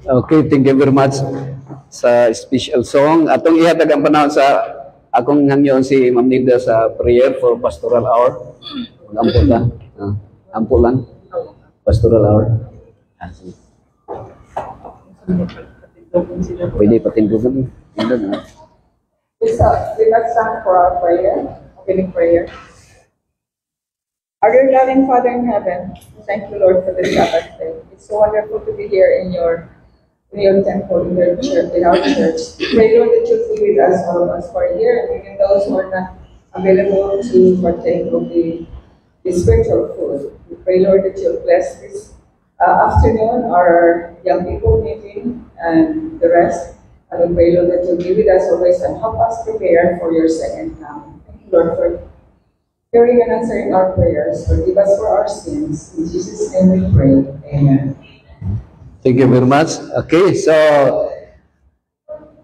Okay, thank you very much sa special song. Atong ihatag ang panahon sa akong hangyon si Ma'am Nida sa prayer for pastoral hour. Mag-ampol ka. Ampol lang. Pastoral hour. Pwede patindugan. Let's stand for our prayer, opening prayer. Our dear loving Father in heaven, thank you, Lord, for this Sabbath day. It's so wonderful to be here in your temple, in your church, in our church. Pray, Lord, that you'll be with us, all of us, for a year, and even those who are not available to partake of the spiritual food. We pray, Lord, that you'll bless this afternoon, our young people meeting, and the rest. And we pray, Lord, that you'll be with us always and help us prepare for your second coming. Thank you, Lord, for hearing and answering our prayers. Forgive us for our sins. In Jesus' name we pray. Amen. Thank you very much. Okay, so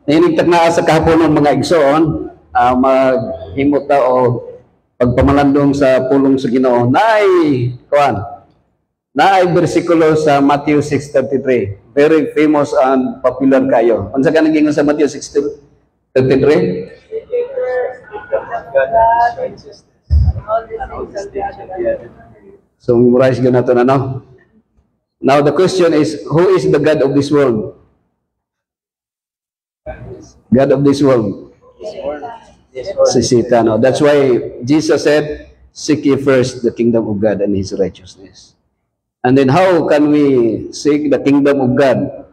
ninigtag na sa kahapon ng mga igsoon, maghimot ta o pagpamalandong sa pulong sa Ginoo. Naay bersikulo sa Matthew 6:33. Very famous and popular kayo. Unsa ka naging sa Matthew 6:33? So memorize yun nato na, no? Now the question is, who is the God of this world? God of this world? Si Satan. No? That's why Jesus said, seek ye first the kingdom of God and His righteousness. And then how can we seek the kingdom of God?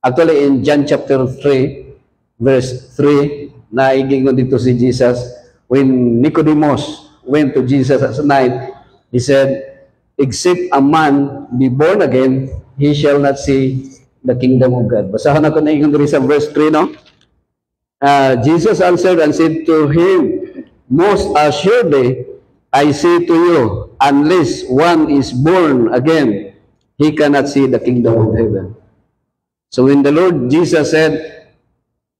Actually, in John chapter 3, verse 3, naigingon dito si Jesus, when Nicodemus went to Jesus at night, he said, except a man be born again, he shall not see the kingdom of God. Basahan ako na yung sa verse 3, no? Jesus answered and said to him, most assuredly, I say to you, unless one is born again, he cannot see the kingdom of heaven. So when the Lord Jesus said,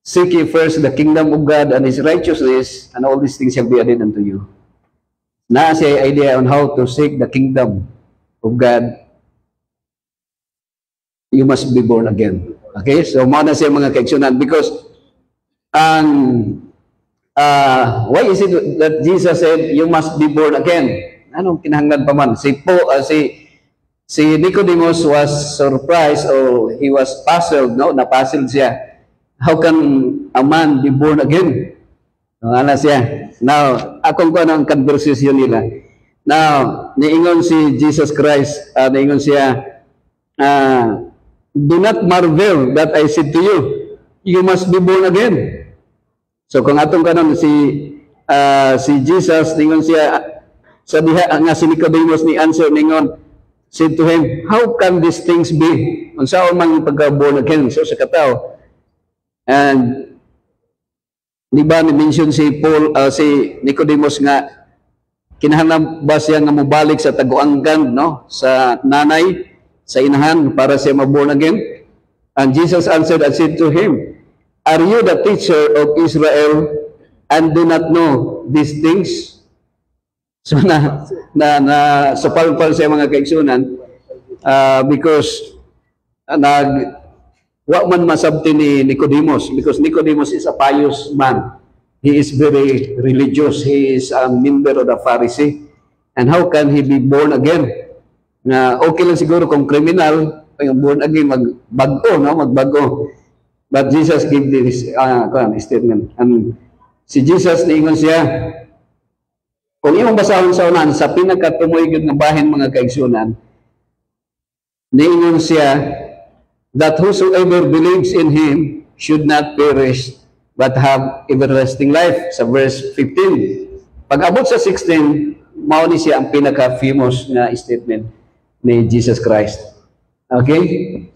seek ye first the kingdom of God and His righteousness, and all these things shall be added unto you. Na siya idea on how to seek the kingdom of God, you must be born again. Okay? So, muna siya mga kaigsunan. Because, why is it that Jesus said, you must be born again? Anong kinahanglan pa man? Si Nicodemus was surprised, or he was puzzled, no? Napuzzled siya. How can a man be born again? Ano siya? Now, akong ko ang conversation nila. Now, niingon si Jesus Christ, niingon siya, do not marvel that I said to you, you must be born again. So, kung atong kanon si Jesus, niingon siya, sa diha nga si Nicodemus ni answer, niingon, said to him, how can these things be? Kung saan man pagka-born again, so sa katao. And, di ba ni-mention si Nicodemus nga, kinahanglan ba siya nga mubalik sa taguanggan, no? Sa nanay, sa inahan, para siya ma-born again? And Jesus answered and said to him, are you the teacher of Israel and do not know these things? So supalpal siya mga kaigsunan, because wa man masabti ni Nicodemus, because Nicodemus is a pious man. He is very religious. He is a member of the Pharisee. And how can he be born again? Okay lang siguro kung criminal, born again, magbago. But Jesus gave this statement. And si Jesus, niingon siya, kung imong basahon sa unan, sa pinagkatumoy ng bahin mga kaigsunan, niingon siya, that whosoever believes in Him should not perish, but have everlasting life. Sa verse 15. Pag abot sa 16, mao ni siya ang pinaka-famous na statement ni Jesus Christ. Okay?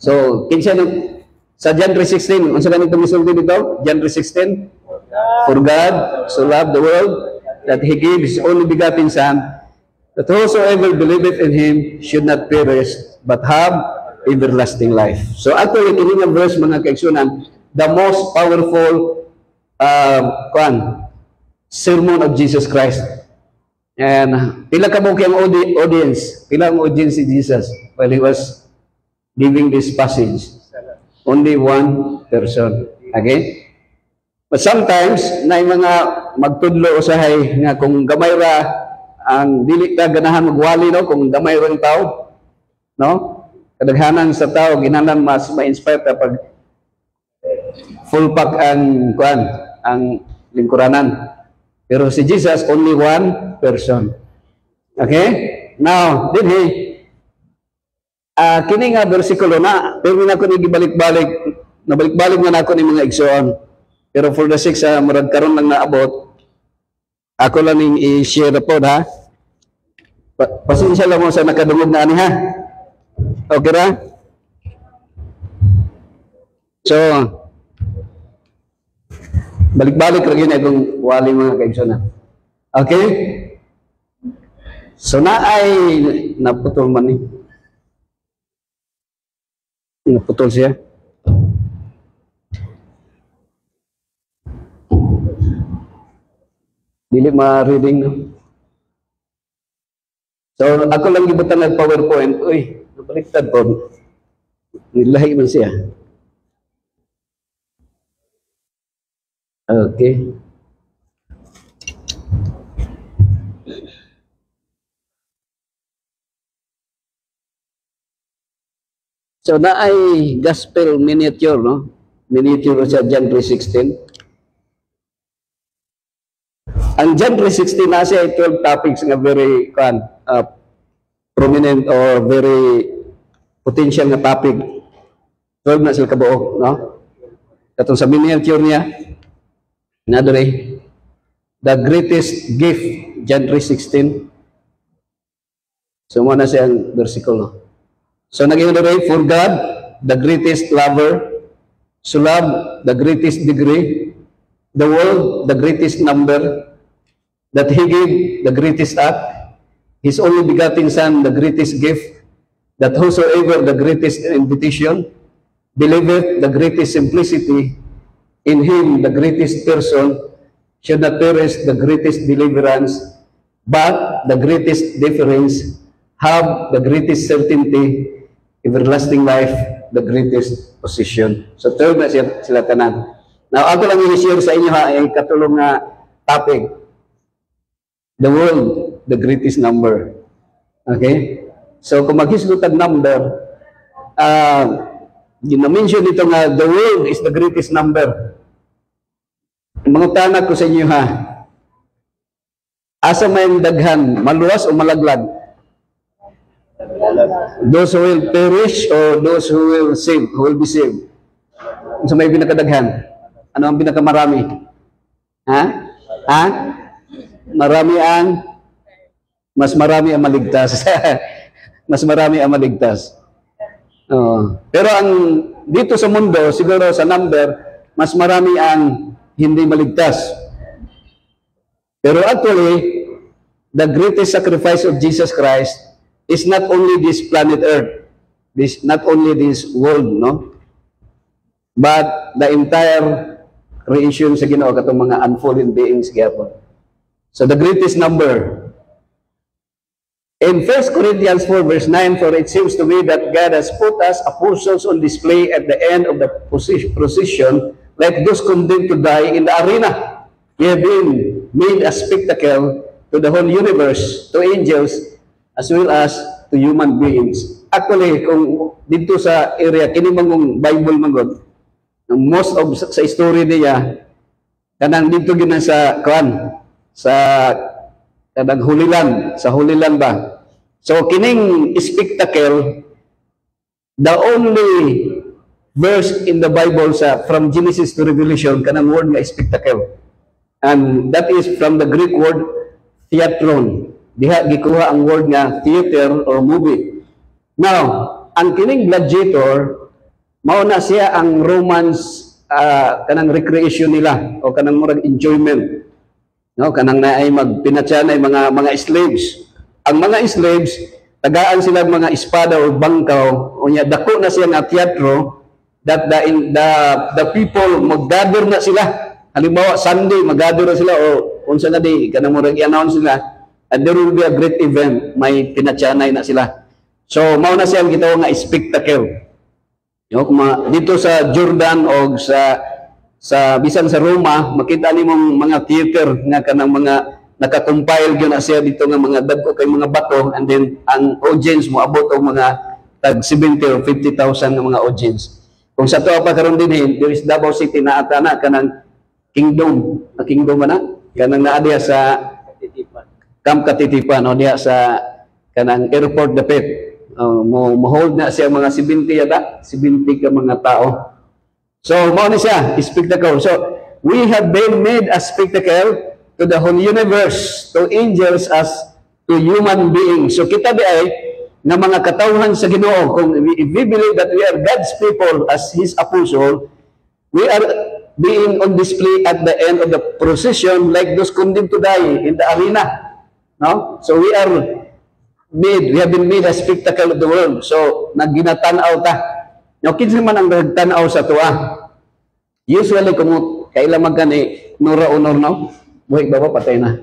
So, kinsa sa John 3:16, unsa kanang tumisulti dito? John 3:16. For God so loved the world that He gave His only begotten Son, that whosoever believeth in Him should not perish, but have everlasting life. So actually, kini nga verse mga kaigsunan, the most powerful sermon of Jesus Christ. And pila ka mo kayang audience, pila ang audience si Jesus while He was giving this passage? Only one person. Okay? But sometimes, na yung mga magtudlo usahay nga kung gamay ra ang dili ka ganahan magwali, no? Kung gamay ra ang tao, no? Kadaghanan sa tao, ginahanglan mas ma-inspire kapag full pack ang lingkuranan. Pero si Jesus, only one person. Okay? Now, kini nga versikulo na, pero na ako nagibalik-balik, nabalik-balik na ako ni mga igsoon. Pero for the sake sa murag karon lang naabot, ako lang ning i-share na po, ha? Pasensya lang mo sa nakadungog na ani, ha? Okay ra? So, balik-balik lagi na itong wali mga kaigsoon, ha? Okay? So, naputol man ni. Naputol siya. Dili ma-reading, no? So, ako lang gibutan ng PowerPoint. Uy, nabaliktad po. Nilahi man siya. Okay. So, naay gospel miniature, no? Miniature sa John 3:16. Ang John 3:16 na siya 12 topics nga very prominent or very potential nga topic. 12 na sila kabuok, no? Katong sa miniature niya, na doon the greatest gift, John 3:16. So, muna siyang versikulo. So, naging doon for God, the greatest lover, so love, the greatest degree, the world, the greatest number, that He gave the greatest act, His only begotten Son, the greatest gift, that whosoever the greatest invitation, believeth the greatest simplicity, in Him the greatest person, should not perish the greatest deliverance, but the greatest difference, have the greatest certainty, everlasting life, the greatest position. So, 12 na sila tanan. Now, ako lang i-share sa inyo ha, ay katulong nga topic. The world, the greatest number. Okay? So, kung maghislutag number, na-mention dito nga, the world is the greatest number. Mga tanak ko sa inyo ha, asa may daghan, maluwas o malaglag? Those who will perish or those who will save, who will be saved? Sa may pinakadaghan? Ano ang pinakamarami? Ha? Ha? Marami ang, mas marami ang maligtas. Mas marami ang maligtas. Pero ang dito sa mundo, siguro sa number, mas marami ang hindi maligtas. Pero actually, the greatest sacrifice of Jesus Christ is not only this planet Earth, not only this world, no? But the entire creation sa Ginoo, katong mga unfallen beings gyapon. So the greatest number. In 1 Corinthians 4 verse 9, for it seems to me that God has put us apostles on display at the end of the procession, like those condemned to die in the arena. We have been made a spectacle to the whole universe, to angels, as well as to human beings. Actually, kung dito sa area, kini mangong Bible mangod, most of sa story niya, kanang dito gina sa kwan, sa kanang hulilan, sa hulilan ba? So, kining spectacle, the only verse in the Bible sa from Genesis to Revelation, kanang word nga spectacle. And that is from the Greek word theatron. Diha gikuha ang word nga theater or movie. Now, ang kining gladiator, mao na siya ang romance, kanang recreation nila o kanang murag enjoyment. No, kanang naay magpinatsanay mga slaves. Ang mga slaves, tagaan sila mga espada o bangkaw, unya dako na siya nga teatro that the people mag-gather na sila. Halimbawa Sunday mag-gather na sila o unsa na di kanang murag i-announce sila, and there will be a great event, may pinatsanay na sila. So mao na siya ang gitawag nga spectacle. Yo, dito sa Jordan o sa bisan sa Roma, makita nimong mga theater nga kanang mga naka-compile gyud na siya dito nga mga dagko kay mga bato, and then ang audience mo abot og mga tag 70 or 50,000 nga mga audience. Kung sa tuwa pa karon dinhi, there is Davao City na ata na kanang kingdom na kanang naa diha sa Camp Katitipan o diha sa kanang airport dapit. Mo-hold na siya mga 70 yata, 70 ka mga tao. So, mao ni siya, spectacle. So, we have been made a spectacle to the whole universe, to angels as to human beings. So, kita di ay na mga katawhan sa Ginoo, kung if we believe that we are God's people as His apostle, we are being on display at the end of the procession like those condemned to die in the arena. No? So, we have been made a spectacle of the world. So, nagginatanaw ta. Now, kinsa man ang nagtanaw sa tuwa? Usually, kung kailan magkani, nura o no? Buhay ba patay na?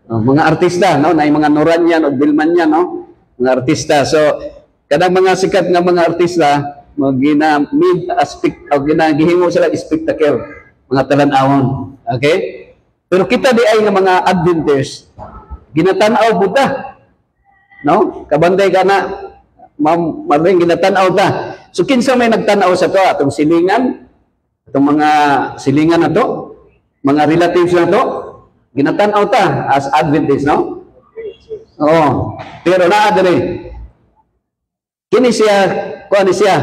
Mga artista, no? Na mga Noranyan o Bilmanyan, no? Mga artista. So, kadang mga sikat nga mga artista, gina-mid aspect, o ginagihingo sila spectacle, mga talanawon. Okay? Pero kita di ay nga mga Adventist, ginatanaw po ta. No? Kabanday ka na, maring ginatanaw ta. So, kinsa may nagtanaw sa to? Atong silingan, itong mga silingan na to, mga relatives na to, ginatanaw ta as Adventist, no? Oo. Pero naa diri. Kini siya, kuan siya,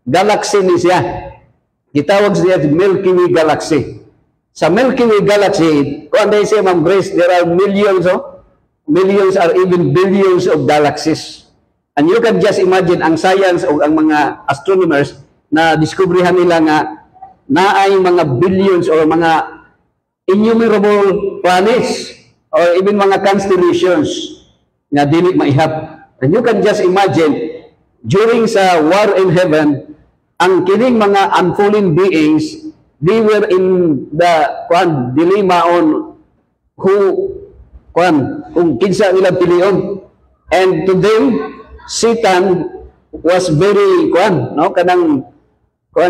galaxy ni siya. Gitawag siya Milky Way galaxy. Sa Milky Way galaxy, kung anday siya, Ma'am Grace, there are millions or even billions of galaxies. And you can just imagine ang science o ang mga astronomers na diskubrihan nila nga naay mga billions or mga innumerable planets or even mga constellations nga dili maihap. And you can just imagine during sa war in heaven, ang kining mga unfallen beings, they were in the dilemma on who kung kinsa nila pilion. And to them, Satan was very kanang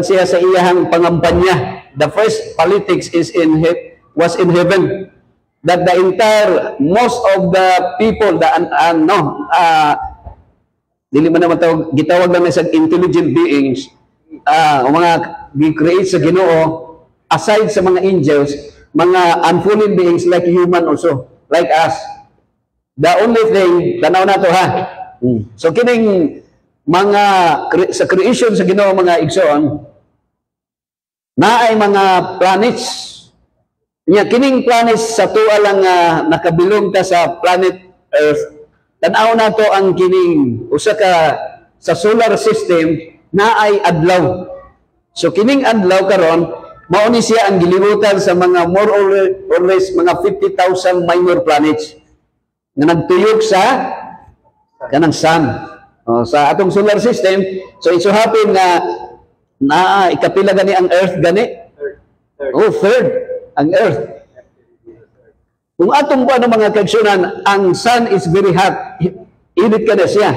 siya sa iyahang pangampanya. The first politics was in heaven, that the entire most of the people dili man naman gitawag naman sa intelligent beings, mga gi-create sa Ginoo, aside sa mga angels, mga unfallen beings like human also, like us. The only thing, tanaw na to ha. So kining mga sa creation sa Ginoo mga igsoon, naay mga planets. Kining planets sa tuwa lang nakabilong ta sa planet Earth. Tanaw na to ang kining usa ka sa solar system naay adlaw. So kining adlaw karon mao ni siya ang gilibutan sa mga more or less mga 50,000 minor planets nga nagtuyok sa kanang sun. Sa atong solar system, so it so happen na ikapila gani ang Earth gani? Third ang Earth. Kung atong mga kaigsunan, ang sun is very hot. Init ka na siya.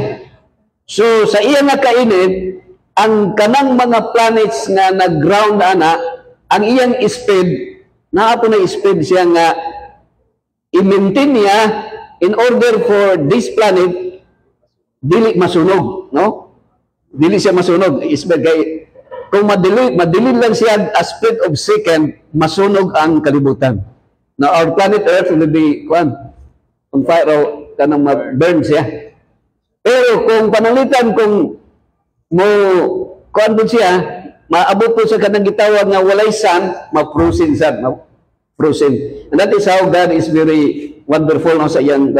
So sa iya nga kainit, ang kanang mga planets nga nag-ground ang iyang speed, naapo na speed siya nga i-maintain niya in order for this planet dili masunog, no? Dili siya masunog. Kung madili lang siya a split of second, masunog ang kalibutan. Now, our planet Earth will be on fire o kanang ma-burn siya. Pero kung panalitan, kung siya, maabot po sa kanang gitawag nga walay sun, ma-frozen sun. Frozen. And that is how God is very wonderful no, sa iyang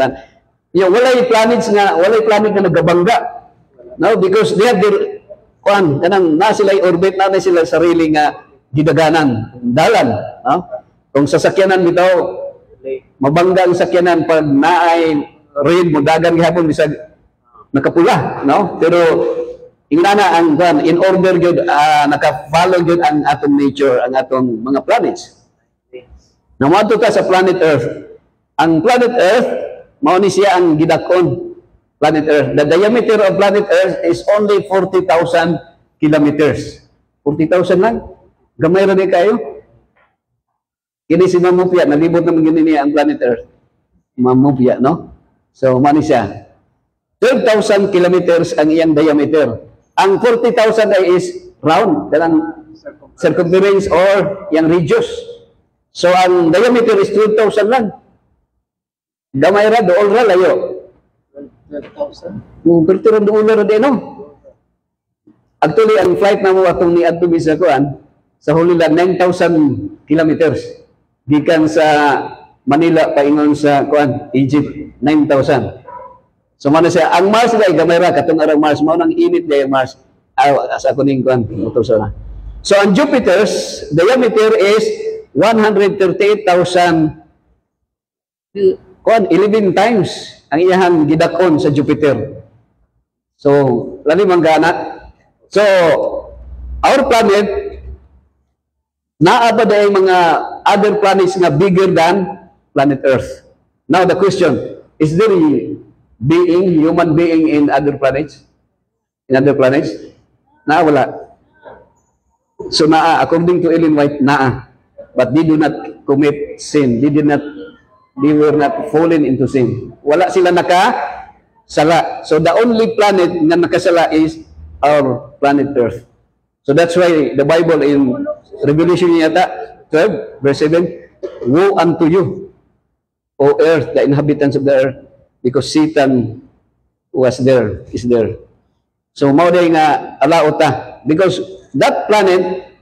walay planet na nagabangga. No, because they have their kanang na sila orbit na sila sarili nga gidaganan, dalan, no? Kung sasakyanan bitaw mabangga ang sakyanan pag naay rain mo dagan gihapon bisag nakapula, no? Pero ingana ang in order gyud naka-follow gyud ang atong nature, ang atong mga planets. Namadto ta sa planet Earth. Ang planet Earth mao ni siya ang gidakon planet Earth. The diameter of planet Earth is only 40,000 kilometers. 40,000 lang? Gamay ra di kayo? Kini si Mamupia, nalibot naman gini niya ang planet Earth. Mamupia, no? So, mani siya. 12,000 kilometers ang iyang diameter. Ang 40,000 ay is round, dalang circumference or yung radius. So, ang diameter is 12,000 lang. Gamay ra, dool ra, layo. 12,000? Pero dool ra din, no? Actually, ang flight na mo atong ni Adto sa kuan, sa huli lang 9,000 kilometers. Gikan sa Manila paingon sa kuan Egypt 9,000. So man siya ang Mars day gamay ra katong arang Mars mao nang init day Mars. Sa kuning kuan motor sa. So ang Jupiter's diameter is 138,000 kuan 11 times ang iyang gidakon sa Jupiter. So lali manggana. So our planet naa ba day mga other planets nga bigger than planet Earth? Now the question, is there human being in other planets? In other planets? Naa wala. So naa, according to Ellen White, naa. But they do not commit sin. They were not fallen into sin. Wala sila nakasala. So the only planet na nakasala is our planet Earth. So that's why the Bible in Revelation yata 12 verse 7, woe unto you, O earth, the inhabitants of the earth, because Satan is there. So mao day nga alaot ta, Because that planet,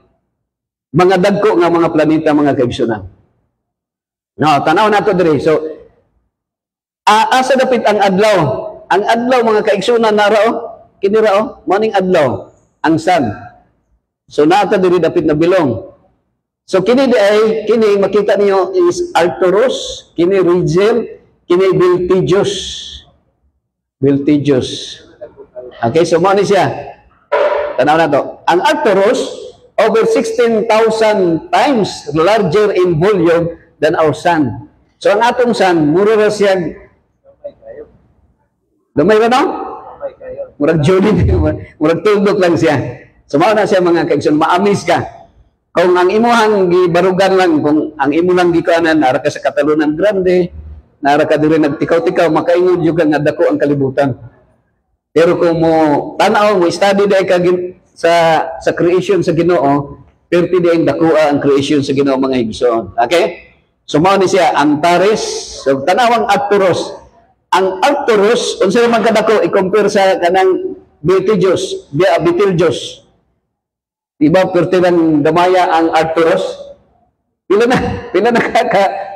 mga dagko nga mga planeta, mga kaigsunan. No, tanaw na to diri. So, asa dapit ang adlaw? Ang adlaw, mga kaigsunan, narao, kinirao, morning adlaw, ang sun. So, naata diri dapit na bilong. So, kini makita niyo is Arcturus, kini Rigel, kini Betelgeuse. Betelgeuse. Okay, so mo ni siya. Tanaw na to. Ang Arcturus, over 16,000 times larger in volume than our sun. So, ang atong sun, mura ra siya. Gamay ba no? Murag Jolly, murag tuldok lang siya. So, mo na siya mga kaigsoon, maamis ka. Kung ang imuhang gibarugan lang, kung ang imo lang gikanan, nara ka sa Katalunan Grande, nara ka diri nagtikaw-tikaw, makaingon jud nga dako ang kalibutan. Pero kung mo tanaw mo study day ka sa creation sa Ginoo, perti day ang dakoa ang creation sa Ginoo mga igsoon. Okay? So mao ni siya Antares, so tanawang Arcturus. Ang Arcturus unsa man kadako i-compare sa kanang Betelgeuse, Betelgeuse. Diba, perti lang gamaya ang Arcturus? Pila na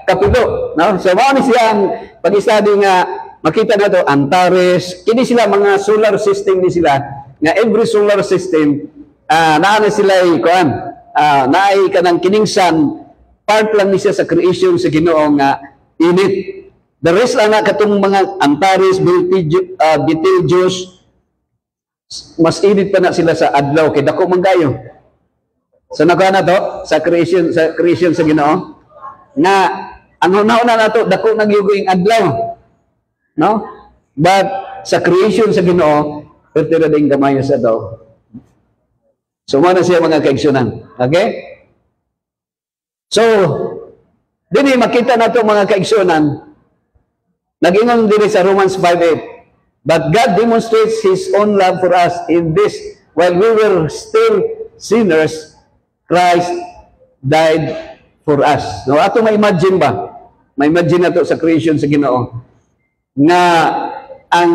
kapilo. No? So, mao ni siya ang pag-study nga, makita na to Antares, kini sila mga solar system ni sila, nga every solar system, naa na sila naay ka ng kining sun, part lang ni siya sa creation sa Ginoo nga init. The rest lang na katong mga Antares, Betelgeuse, mas init pa na sila sa adlaw kay dako man kayo. So nagawa na to sa creation sa Ginoo nga ang una-una na to dako nagyugoing adlaw. No? But sa creation sa Ginoo pertira ding gamayo sa daw. So mo na siya mga kaigsunan. Okay? So dinhi makita nato mga kaigsunan nag-ingon diri sa Romans 5:8. But God demonstrates His own love for us in this, while we were still sinners, Christ died for us. No, ato ma-imagine ba? Ma-imagine na to sa creation sa Ginoo nga ang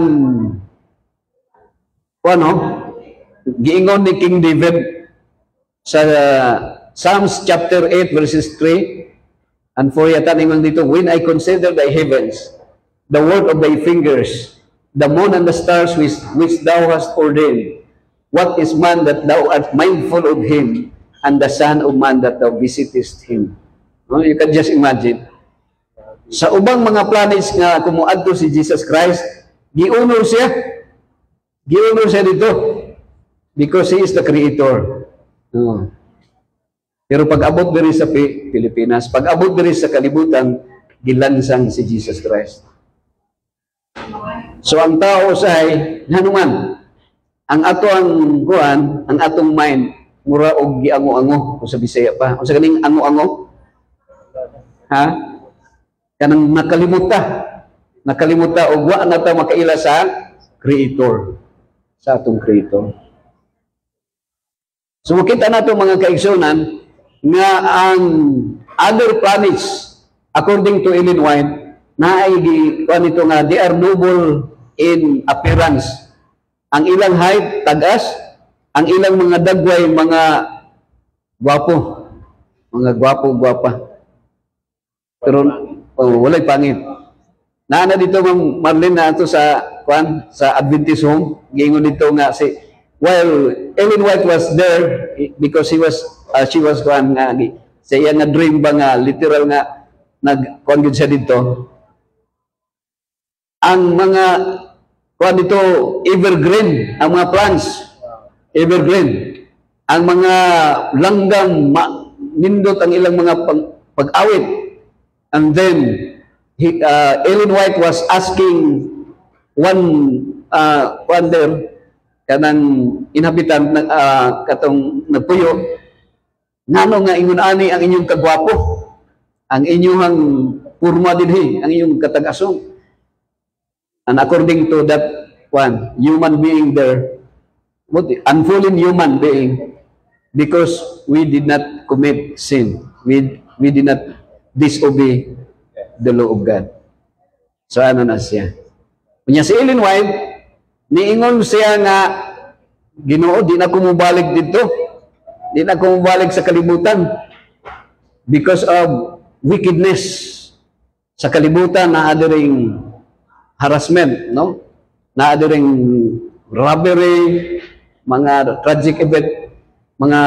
giingon ni King David sa Psalms chapter 8 verses 3 and 4 yata ingon dito, when I consider thy heavens, the work of thy fingers, the moon and the stars which thou hast ordained. What is man that thou art mindful of him, and the son of man that thou visitest him? No, you can just imagine. Sa ubang mga planets nga kumuadto si Jesus Christ, giunor siya. Giunor siya dito. Because He is the Creator. No. Pero pag-abot diri sa Pilipinas, pag-abot diri sa kalibutan, gilansang si Jesus Christ. So ang tao say hanuman ang ato ang kuan, ang atong mind mura og giango-ango kung sa Bisaya pa. Unsa kaning ango-ango? Ha? Kanang nakalimuta og wa na ta makaila sa Creator, sa atong Creator. So makita nato mga kaigsunan nga ang other planets according to Ellen White na ay kuan ito nga they are noble in appearance. Ang ilang height tagas, ang ilang mga dagway mga gwapo, mga gwapa. Pero walay pangit. Naana dito Ma'am Marlene na ato sa kuan sa Adventist home, giingon dito nga si while Ellen White was there because she was kuan nga sa iya nga dream ba nga literal nga nag kuan siya dito. Ang mga kuan dito evergreen, ang mga plants evergreen, ang mga langgam nindot ang ilang mga pag-awit. And then Ellen White was asking one kuan there kanang inhabitant katong nagpuyo ngano nga ingon ani ang inyong kagwapo, ang inyong purma dinhi, ang inyong katag-asong. And according to that one, human being there, unfallen human being, because we did not commit sin. We did not disobey the law of God. So ano na siya? Kunya si Ellen White, niingon siya nga Ginoo, di na ko mubalik dito. Di na ko mubalik sa kalibutan. Because of wickedness. Sa kalibutan, naadiring harassment, no? Naadiring robbery, mga tragic event, mga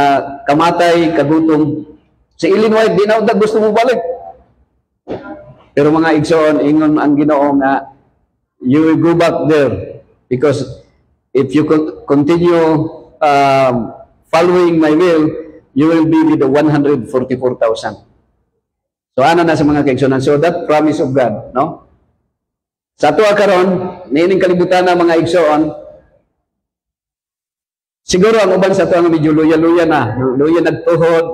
kamatay, kagutom. Sa Illinois, di na gusto mubalik. Pero mga igsoon, ingon ang Ginoo nga, you will go back there because if you continue following my will, you will be with the 144,000. So ano na sa mga kaigsonan? So that promise of God, no? Sa tuwa karon, niining kalibutan na mga igsoon, siguro ang uban sa tuwa nga medyo luya-luya na, luya nagtuhod,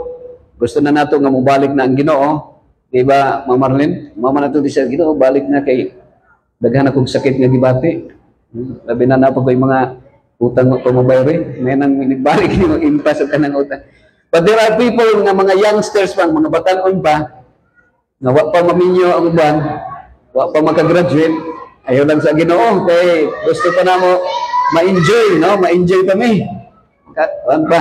gusto na nato nga mubalik na ang Ginoo. Diba, Mama Marlene? Mama na ito siya, Ginoo, balik na kay daghan akong sakit nga gibati. Labi na napag yung mga utang mo mabayari. May nang balik yung impas at kanang utang. But there are people nga mga youngsters pa, mga batanon pa, nga wa pa maminyo ang uban, wa pa makagraduate, ayaw lang sa Ginoo, kay gusto pa na mo ma-enjoy, no? Ma-enjoy kami. Ano pa,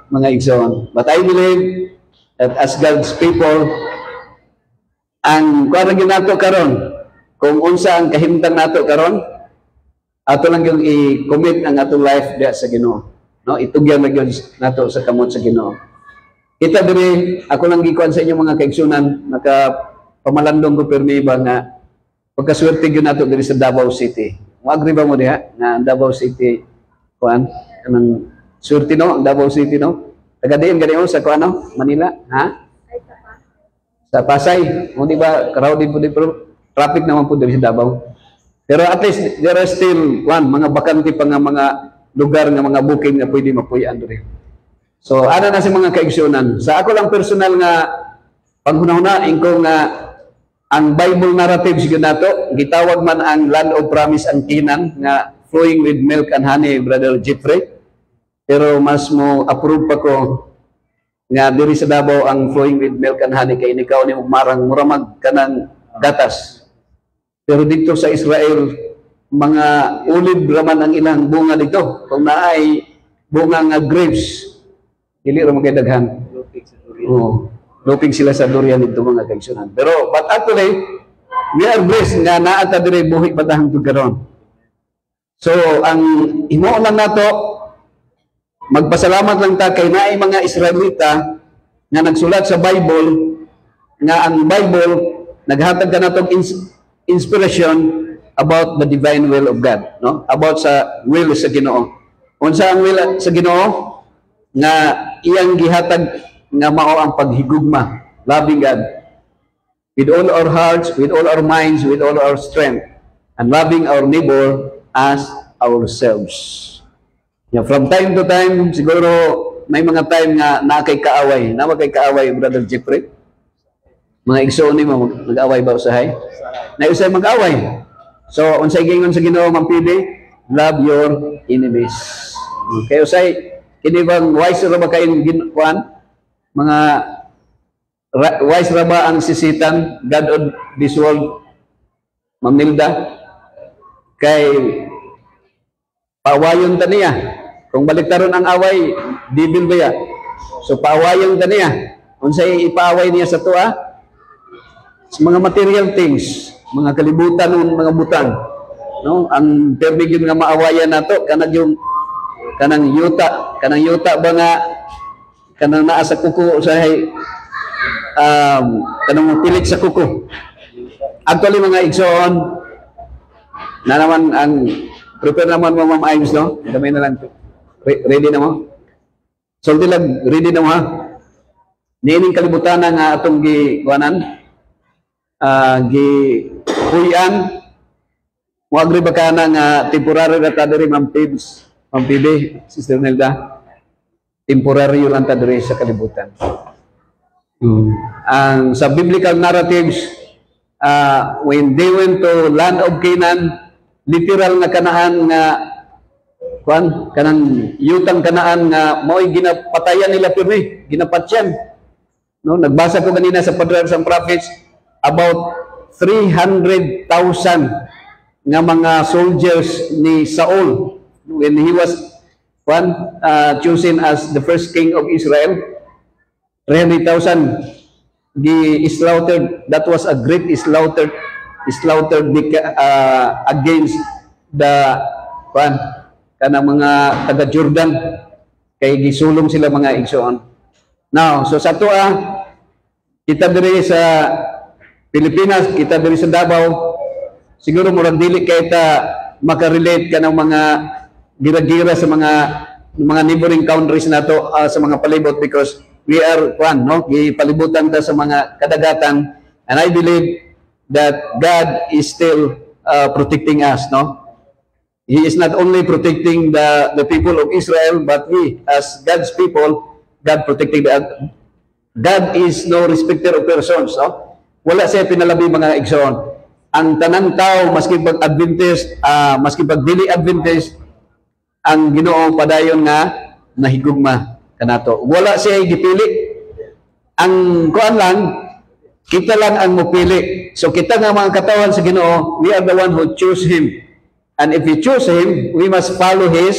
mga igsoon. But I believe that as God's people, ang kuan gyud nato karon, kung unsa ang kahimtang nato karon, ato lang yung i-commit ang atong life diha sa Ginoo, no? Itugyan na gyud nato sa kamot sa Ginoo. Kita diri, ako lang gikuan sa inyo mga kaigsunan, naka pamalandong ko permi ba nga pagkaswerte gyud nato diri sa Davao City. Mo agree ba mo diha nga Davao City kuan kanang swerte no, ang Davao City no? Taga diin gani sa kuan no, Manila, ha? Sa Pasay, mo di ba, crowded po di, pero traffic naman po dito sa Davao. Pero at least, there are still, mga bakante pa nga mga lugar nga mga booking na pwede mapuyan doon. So, ano na si mga kaigsunan? Sa ako lang personal nga, panghuna-hunain ko nga, ang Bible narrative siguro nato, gitawag man ang Land of Promise ang Canaan, nga flowing with milk and honey, Brother Jeffrey. Pero mas mo approve pa ko, nga diri sa Davao ang flowing with milk and honey kay ikaw ni marang muramag kanang gatas. Pero dito sa Israel mga olive raman ang ilang bunga dito. Kung naay bunga nga grapes, dili ra magdaghan. Lupig sila sa durian dito mga kaigsunan. Pero but actually we are blessed nga naa ta diri buhi patahang tugaron. So ang himuon lang nato, magpasalamat lang ta kay naay mga Israelita nga nagsulat sa Bible nga ang Bible naghatag ka natong inspiration about the divine will of God, no? About sa will sa Ginoo. Unsa ang will sa Ginoo nga iyang gihatag nga mao ang paghigugma, loving God with all our hearts, with all our minds, with all our strength, and loving our neighbor as ourselves. Yeah, from time to time, siguro may mga time nga nakay kaaway. Na kay kaaway, Brother Jeffrey? Mga igsoon ni mo, nag-away ba usahay? Na usay mag-away. So, unsay gingon sa Ginoo, Ma'am Pibi, love your enemies. Okay, usay, kini bang wise ra ba kay ginkuan? Mga wise ra ba ang sisitan, God of this world, Ma'am Nilda? Kay paawayon ta niya. Kung baliktaron ang away, devil ba ya? So paawayon ta niya. Unsay ipaaway niya sa tuwa? Sa mga material things, mga kalibutan ng mga butang. No? Ang termig yung nga maawayan nato kanang yung kanang yuta ba nga kanang naa sa kuko usahay kanang pilit sa kuko. Actually mga igsoon na naman ang prepare naman mo Ma'am Ives, no? Damay na lang to. Ready na mo? Sulti lang, ready na mo ha? Niining kalibutan nga atong gi-kuanan, gi-huyan, mo agree ba ka na nga temporary na ta diri Ma'am Pibs, Ma'am Pibi, Sister Nelda? Temporary yun lang ta diri sa kalibutan. Ang sa biblical narratives, when they went to land of Canaan, literal nga kanaan nga kanang yutang kanaan nga mo'y ginapatayan nila pirmi, ginapatyan. No, nagbasa ko kanina sa Patriarchs and Prophets about 300,000 nga mga soldiers ni Saul when he was chosen as the first king of Israel. 300,000 slaughtered. That was a great slaughtered against the kanang mga taga Jordan, kay gisulong sila mga igsoon. Now, so sa kita diri sa Pilipinas, kita diri sa Davao, siguro murag dili kay ta makarelate kanang mga gira-gira sa mga neighboring countries nato, sa mga palibot, because we are gipalibutan ta sa mga kadagatan, and I believe that God is still protecting us, no? He is not only protecting the people of Israel, but we as God's people, God protecting God is no respecter of persons, no? Wala siya pinalabi mga igsoon. Ang tanang tao, maski pag-Adventist, maski pag-dili Adventist, ang Ginoo padayon nga nahigugma kanato. Wala siya gipili. Ang kuan lang, kita lang ang mupili. So kita nga mga katawan sa Ginoo, we are the one who choose Him. And if we choose Him, we must follow His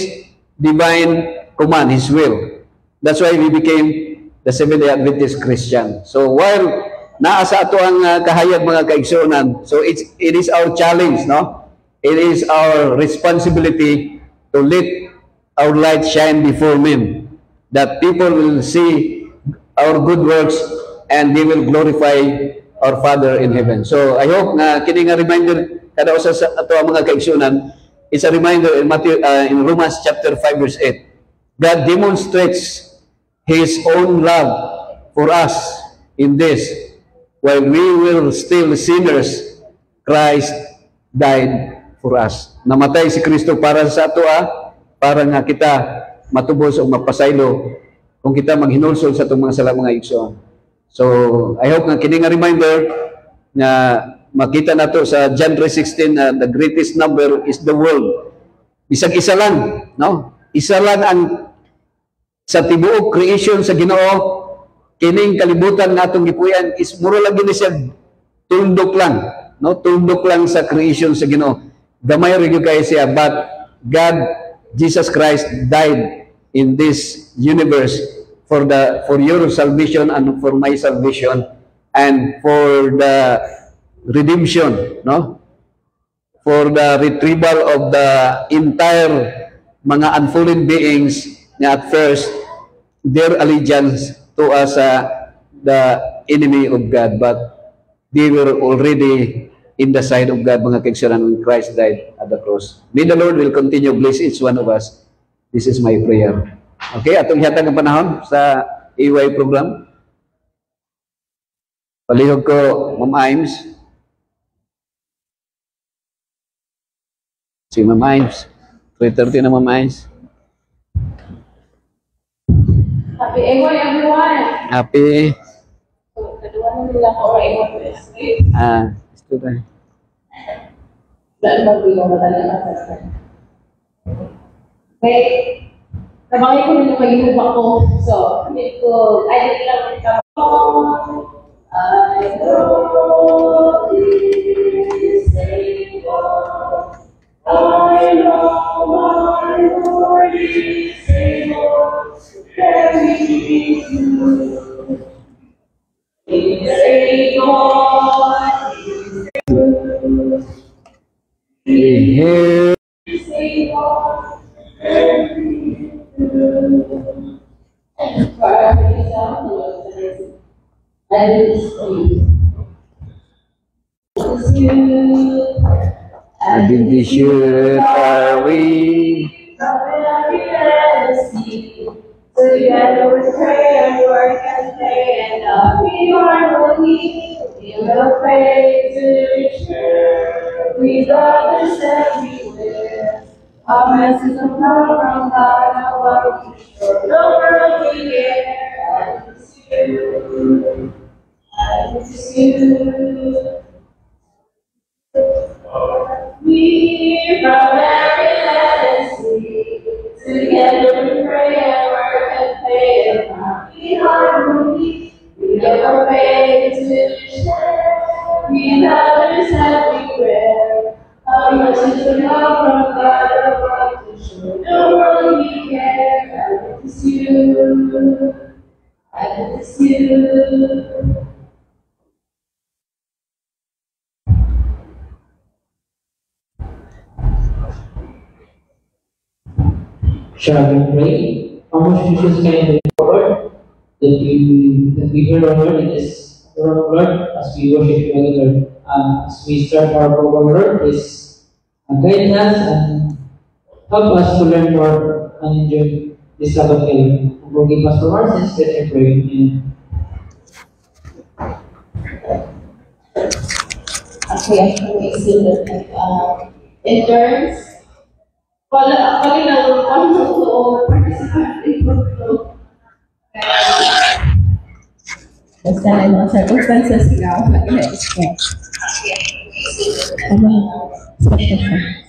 divine command, His will. That's why we became the Seventh-day Adventist Christian. So while naasa ato ang kahayag mga kaigsuonan, so it is our challenge, no? It is our responsibility to let our light shine before men, that people will see our good works and they will glorify our Father in heaven. So I hope na kini nga reminder kada usa sa ato ang mga kaigsuonan, it's a reminder in Romans chapter 5 verse 8. God demonstrates His own love for us in this: while we were still sinners, Christ died for us. Namatay si Kristo para sa ato, para nga kita matubos o mapasaylo kung kita maghinulsol sa itong mga mga igsoon. So, I hope nga kini nga reminder na makita nato sa John 3:16 na the greatest number is the world. Bisag isa lang, no? Isa lang ang sa tibuok creation sa Ginoo, kining kalibutan natong gipuyan is mura lang gini siya tundok lang, no? Tundok lang sa creation sa Ginoo. Gamay ra gyud kay siya, but God, Jesus Christ died in this universe for your salvation and for my salvation and for the redemption, no? For the retrieval of the entire mga unfallen beings na at first their allegiance to us, the enemy of God, but they were already in the side of God, mga kaigsuonan, when Christ died at the cross. May the Lord will continue bless each one of us. This is my prayer. Okay, atong hatag ang panahon sa AY program. Palihog ko, Ma'am Imes. Si Ma'am Imes. 3:30 na, Ma'am Imes. Happy AY everyone! Happy. So, kadua na nila ako AY. Ito tayo. Dahil magbilang madali na sa okay. Kabangay ko nila mag-imove ako. So, hindi ko, I did lang ikaw. I know this Savior. I know my Lord is able to carry me through. He's able, He hears. he's able to carry me through. Para sa And in this year are we. Together with prayer, work and play, and we harmony. We will pray to share with others everywhere. Our message of love from God, our love to show the world we care. I miss you. I miss you. We from every land and sea, together we pray and work and play and happy harmony. We never pray to share with others everywhere. Our message of love from God above to show the world we care. you. I miss you. Shall we pray? How much wishes can we forward that we hear our word in this Lord, as we worship you together. As we start our program, Lord, please guide us and help us to learn more and enjoy this Sabbath day. And forgive us from our sins, let us pray. Amen. Okay, okay, so in turns, calling our participant in photo. Basta na yung mga circumstances now, mag-expect. Ano? Expectation.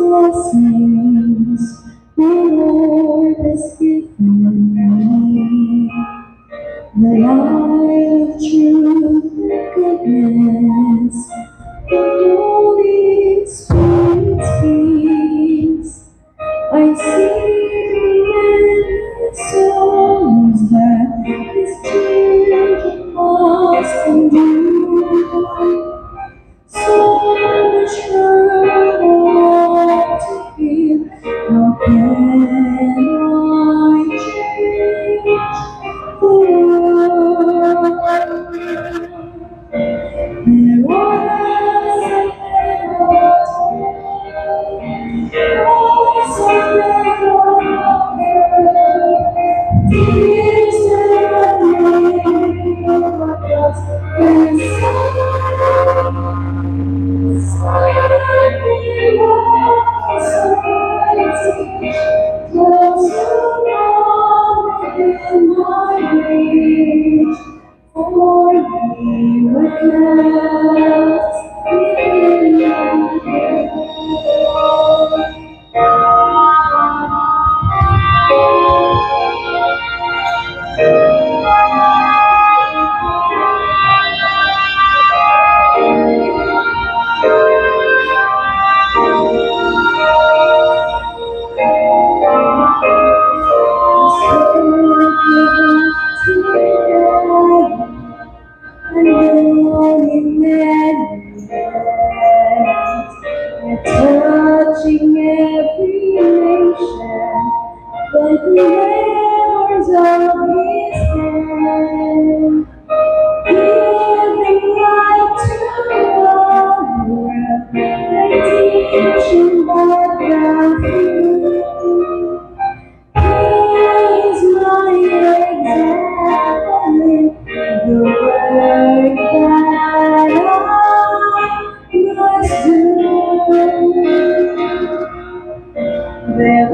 Blessings the Lord has given me, the light of truth and goodness, the Holy Spirit's peace. I see many souls that His children must endure. So much trouble to feel. How can I change the world? There was a heaven, voice of the Lord, tears that rain across the sun. Touching every nation, like the embers of His hand, giving light to the world, radiation but the few. He is my example in the work that I must do. There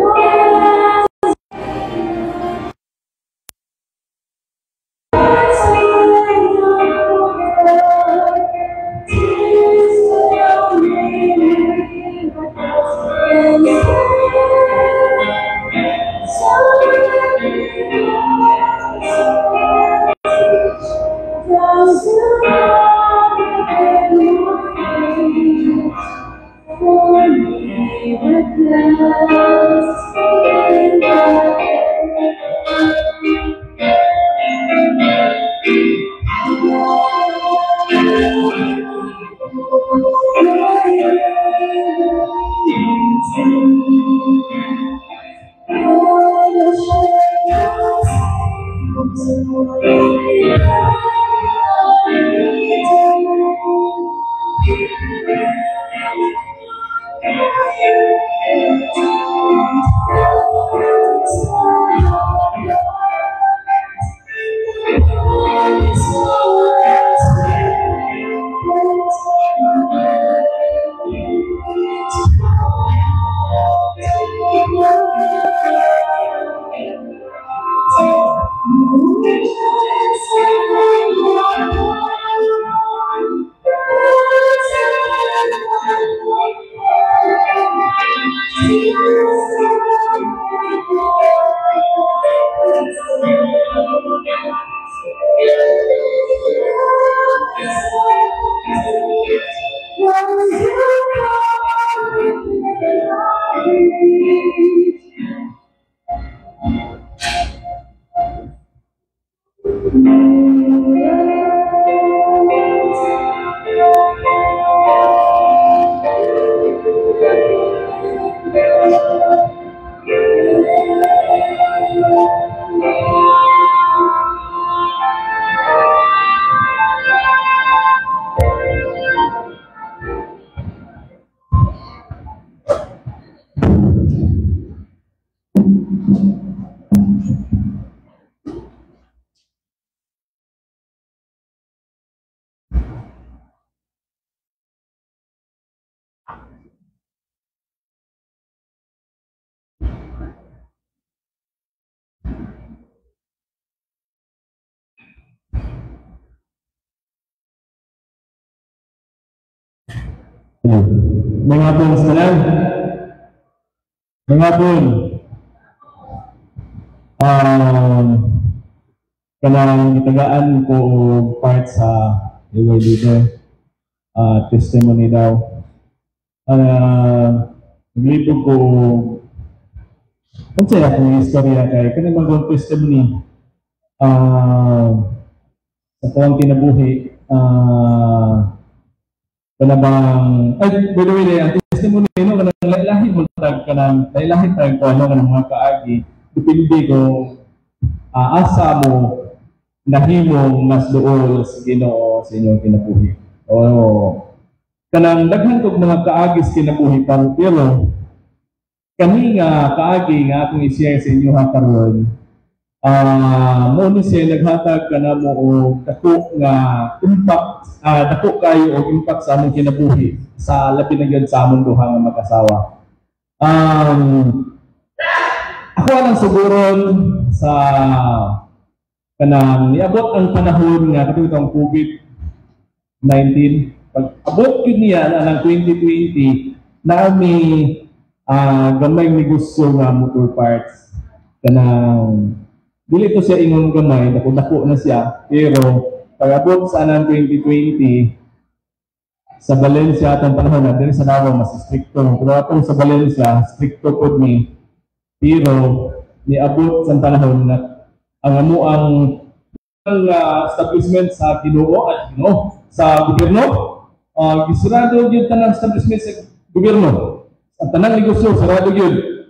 Mga hapon sa lang. Mga hapon. Kanang itagaan ko part sa your leader. Testimony daw. Naglipog ko kung sa'yo akong istorya kay kanang magawang testimony sa kawang kinabuhi kanabang ay by the way ang testimony no kanang lahi mo tag kanang lahi tag ko ano kanang mga kaagi depende ko asa mo nahimong mas duol sa Ginoo sa inyong kinabuhi kanang daghan kog mga kaagis kinabuhi pero kani nga kaagi nga akong i-share sa inyo karon mo ni siya naghatag ka na mo o dako nga impact, dako kayo o impact sa among kinabuhi sa labi na gyud sa among duha nga mag-asawa. Ako lang suguron sa kanang niabot ang panahon nga katong itong COVID-19. Pag abot yun niya ng 2020 na may gamay negosyo nga motor parts kanang dili to siya ingon gamay, dako na siya. Pero pag-abot sa anang 2020 sa Valencia atong panahon na dili sa Davao mas stricto. Pero atong sa Valencia stricto pod ni. Pero niabot sa panahon na ang amuang establishment sa Ginoo at sa gobyerno gisarado gyud tanang establishment sa gobyerno. Ang tanang negosyo sarado gyud.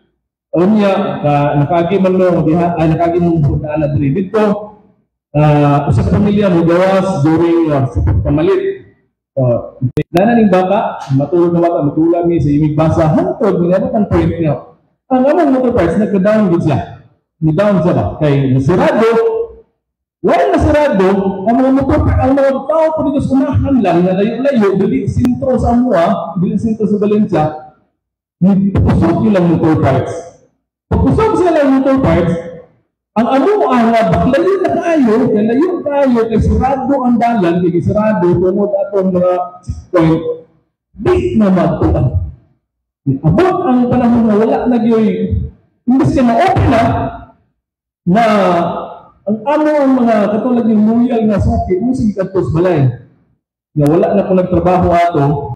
Unya nakagi man mo diha ay nakagi mo ana diri dito usa ka pamilya mo gawas during support pamalit dana ning baka matulog na baka matula mi sa imig basa hantod niya ang point niya ang among motor parts nagka-down gud siya ni down siya ba kay nasirado wala nasirado ang mga motor ang mga tao po dito sa unahan lang na layo-layo dili sentro sa amua dili sentro sa Valencia ni pusok lang motor parts. Pag-usap sila ng motor parts, ang baklayo na tayo, kay sarado ang dalan, kay sarado, tungod atong mga checkpoint, di na magpuan. Abot ang panahon na wala na gyoy, imbes ka na-open na ang mga katulad yung loyal na suki, musig katos balay. Na wala na kung nagtrabaho ato,